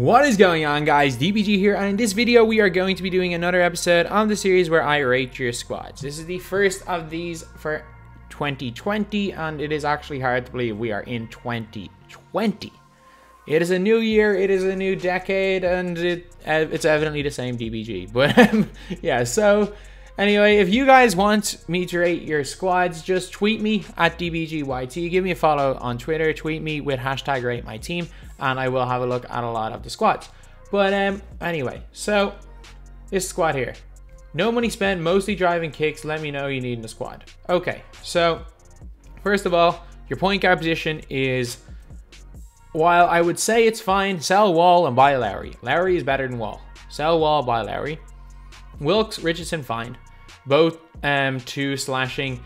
What is going on, guys? DBG here, and in this video we are going to be doing another episode on the series where I rate your squads. This is the first of these for 2020, and it is actually hard to believe we are in 2020. It is a new year, it is a new decade, and it's evidently the same DBG. But yeah, so anyway, if you guys want me to rate your squads, just tweet me at DBGYT. Give me a follow on Twitter. Tweet me with hashtag #RateMyTeam, and I will have a look at a lot of the squads. But anyway, so this squad here. No money spent, mostly driving kicks. Let me know you need in the squad. Okay, so first of all, your point guard position is, while I would say it's fine, sell Wall and buy Lowry. Lowry is better than Wall. Sell Wall, buy Lowry. Wilkes, Richardson, fine. Both 2 slashing.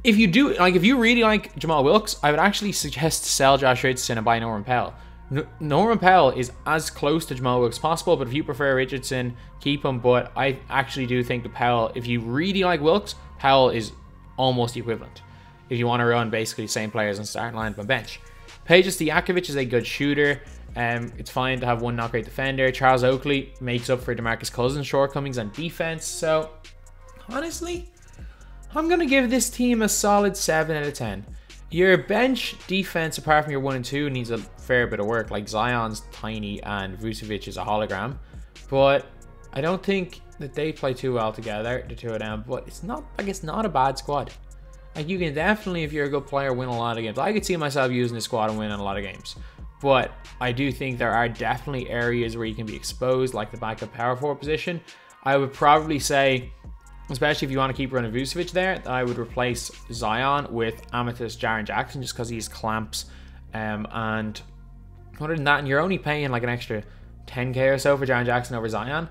If you do, like, if you really like Jamal Wilkes, I would actually suggest to sell Josh Richardson and buy Norman Powell. Norman Powell is as close to Jamal Wilkes as possible, but if you prefer Richardson, keep him. But I actually do think the Powell, if you really like Wilkes, Powell is almost equivalent. If you want to run basically the same players on starting line and bench. Peja Stojakovic is a good shooter. It's fine to have one not great defender. Charles Oakley makes up for DeMarcus Cousins' shortcomings on defense. So honestly, I'm going to give this team a solid 7 out of 10. Your bench defense, apart from your 1 and 2, needs a fair bit of work. Like, Zion's tiny and Vucevic is a hologram. But I don't think that they play too well together, the two of them. But it's not, like, it's not a bad squad. Like, you can definitely, if you're a good player, win a lot of games. I could see myself using this squad and winning a lot of games. But I do think there are definitely areas where you can be exposed, like the backup power forward position. I would probably say, especially if you want to keep running Vucevic there, I would replace Zion with Amethyst Jaren Jackson, just because he's clamps. And other than that, and you're only paying like an extra 10k or so for Jaren Jackson over Zion.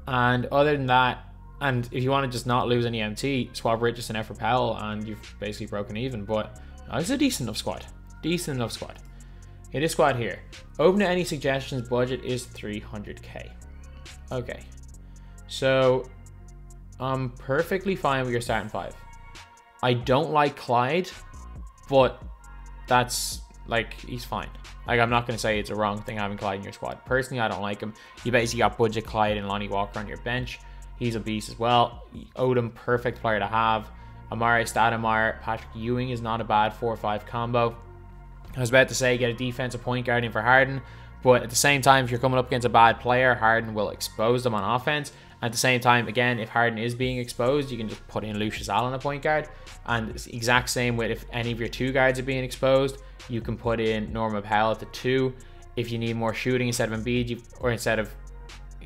And other than that, and if you want to just not lose any MT, swap Richardson out for Powell, and you've basically broken even. But it's a decent enough squad. Decent enough squad. Okay, this squad here. Open to any suggestions. Budget is 300k. Okay. So I'm perfectly fine with your starting 5. I don't like Clyde, but that's, like, he's fine. Like, I'm not going to say it's a wrong thing having Clyde in your squad. Personally, I don't like him. You basically got budget Clyde and Lonnie Walker on your bench. He's a beast as well. Odom, perfect player to have. Amare Stoudemire, Patrick Ewing is not a bad 4-5 combo. I was about to say get a defensive point guard in for Harden, but at the same time, if you're coming up against a bad player, Harden will expose them on offense. At the same time, again, if Harden is being exposed, you can just put in Lucius Allen a point guard. And it's the exact same with if any of your 2 guards are being exposed, you can put in Norman Powell at the 2. If you need more shooting instead of Embiid, or instead of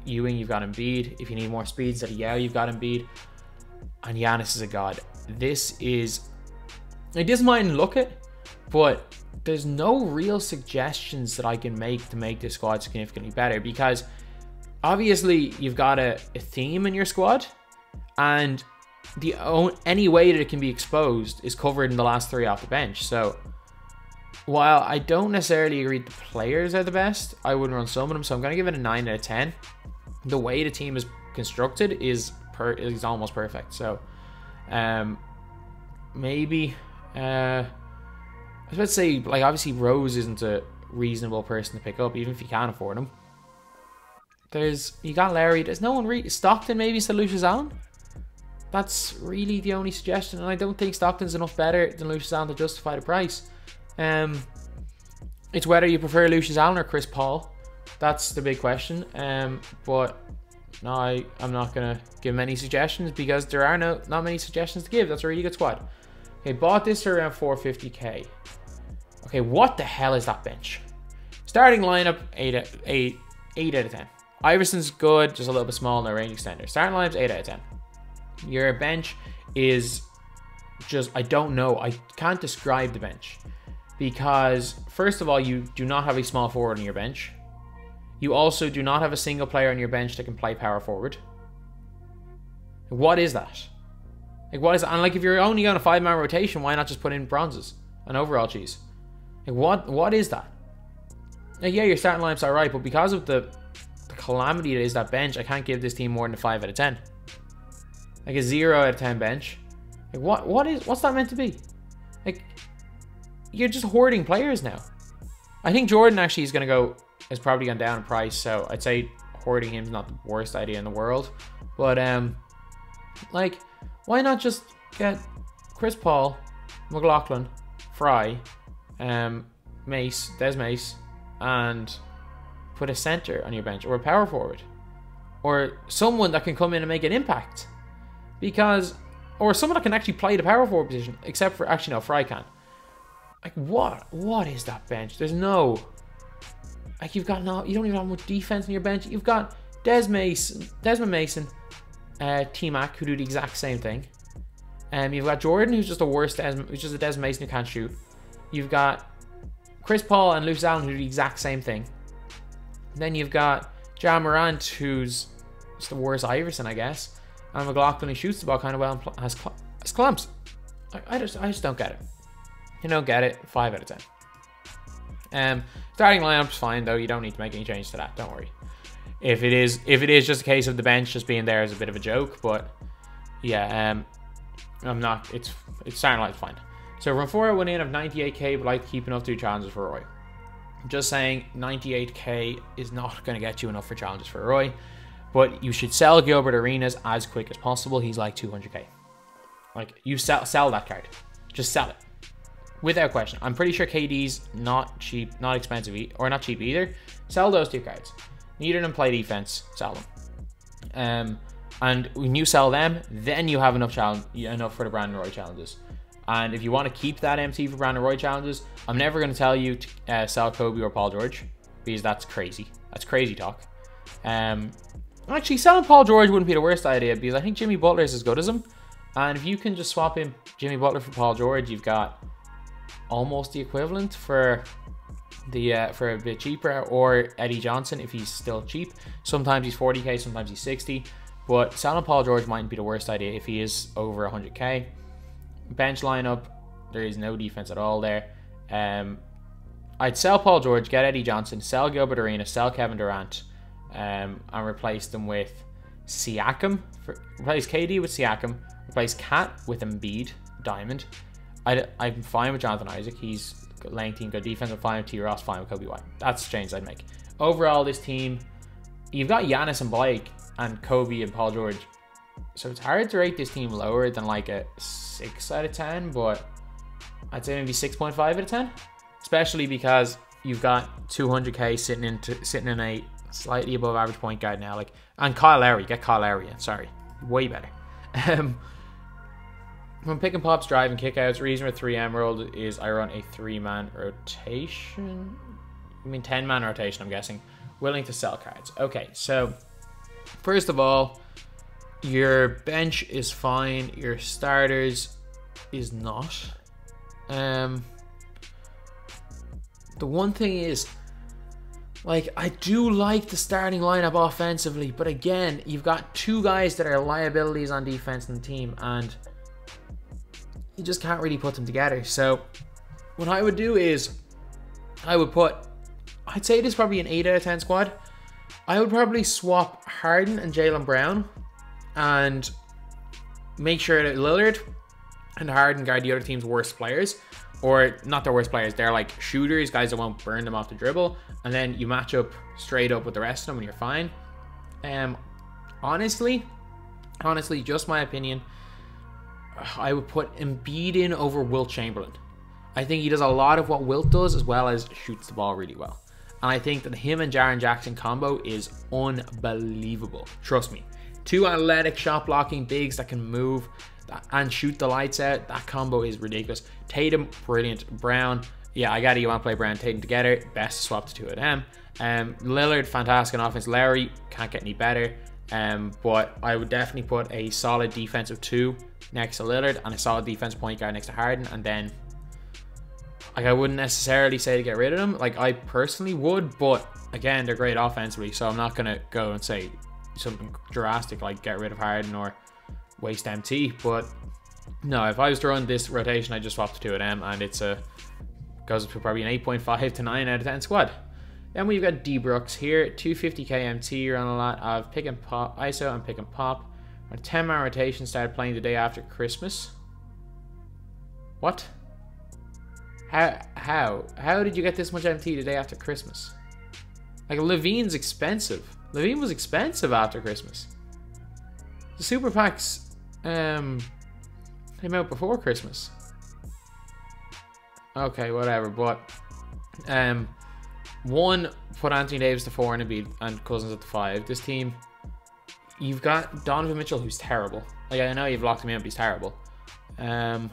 Ewing, you've got Embiid. If you need more speed instead of Yao, you've got Embiid. And Giannis is a god. This is, it doesn't mind look it, but there's no real suggestions that I can make to make this squad significantly better, because obviously you've got a theme in your squad, and any way that it can be exposed is covered in the last 3 off the bench. So while I don't necessarily agree the players are the best, I would run some of them, so I'm going to give it a 9 out of 10. The way the team is constructed is almost perfect. So maybe I was about to say, like, obviously Rose isn't a reasonable person to pick up, even if you can't afford him. You got Larry. There's no one Stockton maybe instead of Lucius Allen. That's really the only suggestion, and I don't think Stockton's enough better than Lucius Allen to justify the price. It's whether you prefer Lucius Allen or Chris Paul. That's the big question. But no, I'm not gonna give many suggestions, because there are not many suggestions to give. That's a really good squad. Okay, bought this for around 450k. Okay, what the hell is that bench? Starting lineup 8 out of 10. Iverson's good, just a little bit small, no range extender. Starting lineup's 8 out of 10. Your bench is just, I don't know. I can't describe the bench, because first of all, you do not have a small forward on your bench. You also do not have a single player on your bench that can play power forward. What is that? Like, what is that? And like, if you're only going a 5-man rotation, why not just put in bronzes and overall cheese? Like, what is that? Like, yeah, your starting lineup's alright, but because of the calamity that is that bench, I can't give this team more than a 5 out of 10. Like a 0 out of 10 bench. Like, what's that meant to be? Like, you're just hoarding players now. I think Jordan actually is going to go has probably gone down in price, so I'd say hoarding him is not the worst idea in the world. But like, why not just get Chris Paul, McLaughlin, Fry, Mace, Des Mace, and put a center on your bench, or a power forward, or someone that can come in and make an impact, or someone that can actually play the power forward position, except for, actually no, Fry can. Like, what is that bench? There's no, like, you don't even have much defense in your bench. You've got Desmond Mason, T-Mac, who do the exact same thing. You've got Jordan, who's just a Desmond Mason who can't shoot. You've got Chris Paul and Lucius Allen, who do the exact same thing. Then you've got Ja Morant, who's just the worst Iverson, I guess. And McLaughlin, who shoots the ball kind of well and has clumps. I just don't get it. You don't get it. 5 out of 10. Starting lineup's fine though. You don't need to make any change to that. Don't worry. If it is just a case of the bench just being there as a bit of a joke, but yeah, I'm not. It's starting lineup's fine. So run 4 went in of 98k, but like to keep enough to do challenges for Roy. I'm just saying 98k is not going to get you enough for challenges for Roy, but you should sell Gilbert Arenas as quick as possible. He's like 200k. Like, you sell that card. Just sell it. Without question. I'm pretty sure KD's not cheap, not expensive, or not cheap either. Sell those 2 cards. Neither of them play defense. Sell them. And when you sell them, then you have enough for the Brandon Roy challenges. And if you want to keep that MT for Brandon Roy challenges, I'm never going to tell you to sell Kobe or Paul George, because that's crazy. That's crazy talk. Actually, selling Paul George wouldn't be the worst idea, because I think Jimmy Butler is as good as him. And if you can just swap in Jimmy Butler for Paul George, you've got almost the equivalent for a bit cheaper, or Eddie Johnson if he's still cheap. Sometimes he's 40k, sometimes he's 60. But selling Paul George mightn't be the worst idea if he is over 100k. Bench lineup, there is no defense at all there. I'd sell Paul George, get Eddie Johnson, sell Gilbert Arenas, sell Kevin Durant, and replace them with Siakam. Replace KD with Siakam. Replace Cat with Embiid, Diamond. I'm fine with Jonathan Isaac. He's good length team, good defense. I'm fine with T. Ross, fine with Kobe White. That's the change I'd make. Overall, this team, you've got Giannis and Blake and Kobe and Paul George. So it's hard to rate this team lower than like a 6 out of 10, but I'd say maybe 6.5 out of 10. Especially because you've got 200k sitting in a slightly above average point guard now. Like, and Kyle Lowry, get Kyle Lowry in. Sorry, way better. When pick and pops, drive and kickouts, reason with 3 Emerald is I run a 3-man rotation. I mean 10-man rotation, I'm guessing. Willing to sell cards. Okay, so first of all, your bench is fine. Your starters is not. The one thing is, like, I do like the starting lineup offensively, but again, you've got 2 guys that are liabilities on defense in the team, and you just can't really put them together. So what I would do is I'd say this is probably an 8 out of 10 squad. I would probably swap Harden and Jaylen Brown and make sure that Lillard and Harden guard the other team's worst players. Or not their worst players, they're like shooters, guys that won't burn them off the dribble. And then you match up straight up with the rest of them and you're fine. Honestly, just my opinion, I would put Embiid in over Wilt Chamberlain. I think he does a lot of what Wilt does, as well as shoots the ball really well. And I think that him and Jaren Jackson combo is unbelievable. Trust me. 2 athletic shot blocking bigs that can move and shoot the lights out. That combo is ridiculous. Tatum, brilliant. Brown, yeah, I got it. You want to play Brown and Tatum together. Best to swap the 2 of them. Lillard, fantastic on offense. Lowry, can't get any better. But I would definitely put a solid defensive 2 next to Lillard and a solid defensive point guard next to Harden. And then, like, I wouldn't necessarily say to get rid of them. Like, I personally would, but again, they're great offensively, so I'm not going to go and say something drastic like get rid of Harden or waste MT. But no, if I was to run this rotation, I just swap the 2 of them, and it's goes up to probably an 8.5 to 9 out of 10 squad. Then we've got D Brooks here, 250k MT, run a lot of pick and pop, ISO and pick and pop. A 10-man rotation, started playing the day after Christmas. What? How did you get this much MT the day after Christmas? Like, Levine's expensive. Levine was expensive after Christmas. The super packs came out before Christmas. Okay, whatever. But one put Anthony Davis to 4 and Embiid and Cousins at the 5. This team, you've got Donovan Mitchell, who's terrible. Like, I know you've locked him in, but he's terrible. I'd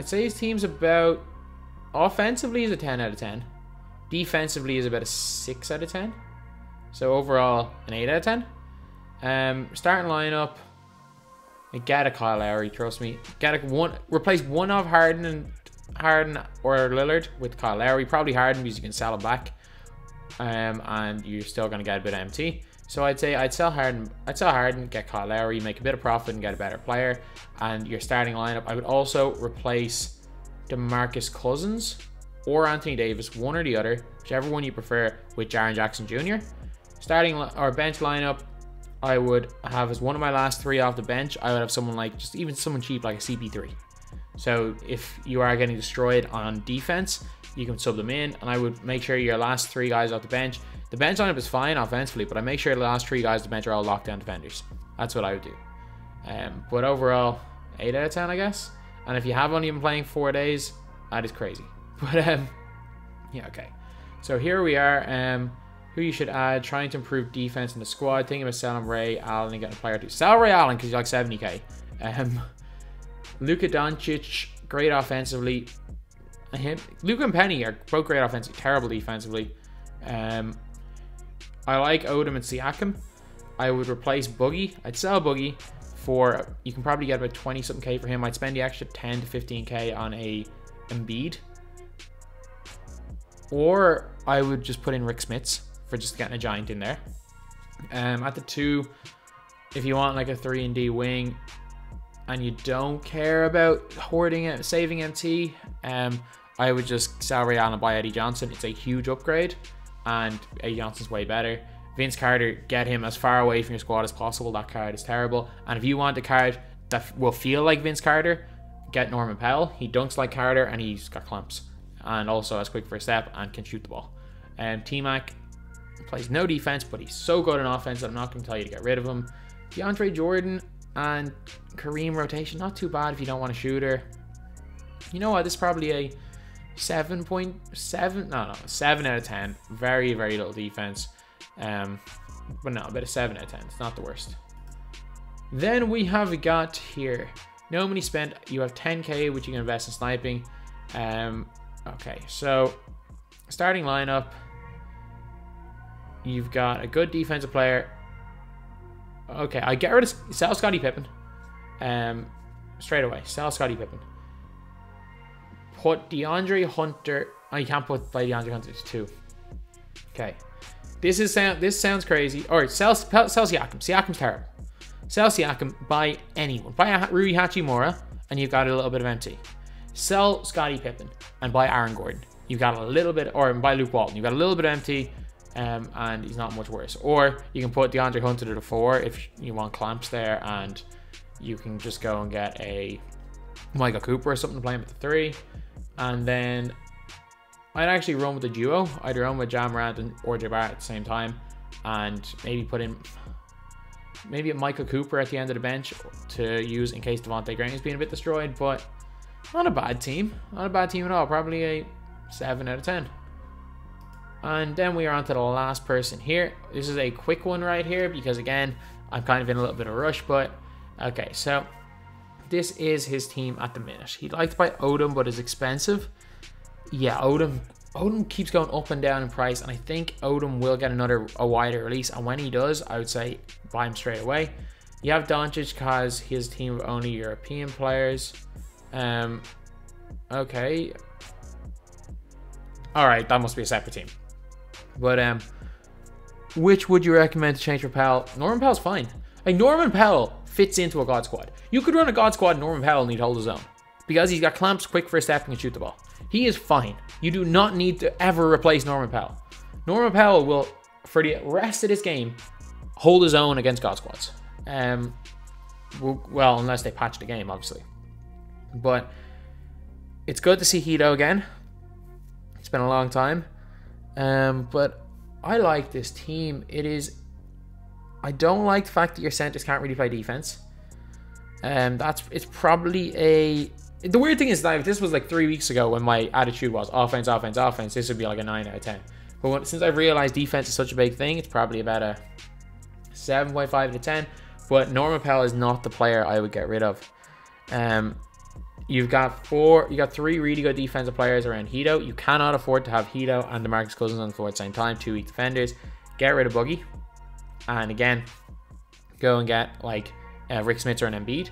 say his team's about, offensively is a 10 out of 10. Defensively is about a 6 out of 10. So overall, an 8 out of 10. Starting lineup, get a Kyle Lowry, trust me. Replace one of Harden or Lillard with Kyle Lowry. Probably Harden because you can sell him back. And you're still gonna get a bit of MT. So I'd say I'd sell Harden, get Kyle Lowry, make a bit of profit and get a better player. And your starting lineup, I would also replace DeMarcus Cousins or Anthony Davis, one or the other, whichever one you prefer, with Jaren Jackson Jr. Starting or bench lineup, I would have as one of my last 3 off the bench. I would have someone like, just even someone cheap like a CP3. So if you are getting destroyed on defense, you can sub them in, and I would make sure your last 3 guys off the bench. The bench lineup is fine offensively, but I make sure the last 3 guys off the bench are all lockdown defenders. That's what I would do. But overall, 8 out of 10, I guess. And if you have only been playing 4 days, that is crazy. But yeah, okay. So here we are. Who you should add? Trying to improve defense in the squad. Thinking about selling Ray Allen and getting a player to sell Ray Allen because he's like 70k. Luka Doncic, great offensively. Luka and Penny are both great offensively, terrible defensively. I like Odom and Siakam. I would replace Boogie. I'd sell Boogie for, you can probably get about 20 something K for him. I'd spend the extra 10 to 15k on a Embiid. Or I would just put in Rick Smits for just getting a giant in there. At the 2, if you want like a 3-and-D wing and you don't care about hoarding it, saving MT, I would just sell Ray Allen and buy Eddie Johnson. It's a huge upgrade, and Eddie Johnson's way better. Vince Carter, get him as far away from your squad as possible. That card is terrible. And if you want a card that will feel like Vince Carter, get Norman Powell. He dunks like Carter and he's got clamps. And also has quick first step and can shoot the ball. T-Mac plays no defense, but he's so good in offense that I'm not going to tell you to get rid of him. DeAndre Jordan and Kareem rotation, not too bad if you don't want a shooter. You know what? This is probably a 7.7. No, 7 out of 10. Very, very little defense. But no, about a 7 out of 10. It's not the worst. Then we have got here, no money spent. You have 10k, which you can invest in sniping. Okay, so starting lineup, you've got a good defensive player. Okay, I get rid of, sell Scottie Pippen. Straight away, sell Scottie Pippen. Put DeAndre Hunter. Oh, you can't play DeAndre Hunter to 2. Okay, this sounds crazy. All right, sell Siakam. Siakam's terrible. Sell Siakam. Buy anyone. Buy Rui Hachimura, and you've got a little bit of MT. Sell Scottie Pippen and buy Aaron Gordon. You've got a little bit, or buy Luke Walton. You've got a little bit of MT, and he's not much worse. Or you can put DeAndre Hunter to the 4 if you want clamps there, and you can just go and get a Michael Cooper or something to play him at the 3. And then I'd actually run with a duo. I'd run with Ja Morant and RJ Barrett at the same time, and maybe put in maybe a Michael Cooper at the end of the bench to use in case Devontae Graham is being a bit destroyed. But not a bad team. Not a bad team at all. Probably a 7 out of 10. And then we are on to the last person here. This is a quick one right here because, again, I'm kind of in a little bit of a rush. But, okay, so this is his team at the minute. He'd like to buy Odom, but is expensive. Yeah, Odom keeps going up and down in price. And I think Odom will get a wider release. And when he does, I would say buy him straight away. You have Doncic because his team of only European players. Okay. Alright, that must be a separate team. But, which would you recommend to change for Powell? Norman Powell's fine. Like, Norman Powell fits into a God squad. You could run a God squad Norman Powell and he'd hold his own. Because he's got clamps, quick first step, and can shoot the ball. He is fine. You do not need to ever replace Norman Powell. Norman Powell will, for the rest of this game, hold his own against God squads. Well, unless they patch the game, obviously. But it's good to see Hito again. It's been a long time. But I like this team. I don't like the fact that your centers can't really play defense. It's probably the weird thing is that if this was like 3 weeks ago when my attitude was offense, offense, offense, this would be like a 9 out of 10. But since I've realized defense is such a big thing, it's probably about a 7.5 out of 10. But Norman Powell is not the player I would get rid of. You got 3 really good defensive players around Hito. You cannot afford to have Hito and DeMarcus Cousins on the floor at the same time. 2 weak defenders. Get rid of Boogie. And again, go and get like Rick Smith or an Embiid.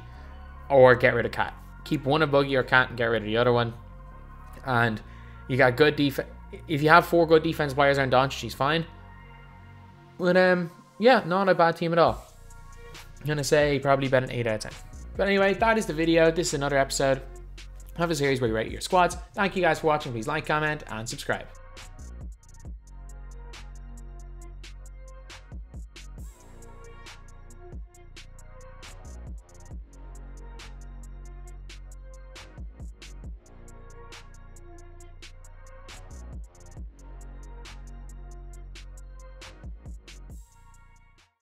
Or get rid of Cat. Keep one of Boogie or Cat and get rid of the other one. And you got good defense. If you have 4 good defensive players around Doncic, he's fine. But yeah, not a bad team at all. I'm going to say probably about an 8 out of 10. But anyway, that is the video. This is another episode of a series where you rate your squads. Thank you guys for watching. Please like, comment, and subscribe.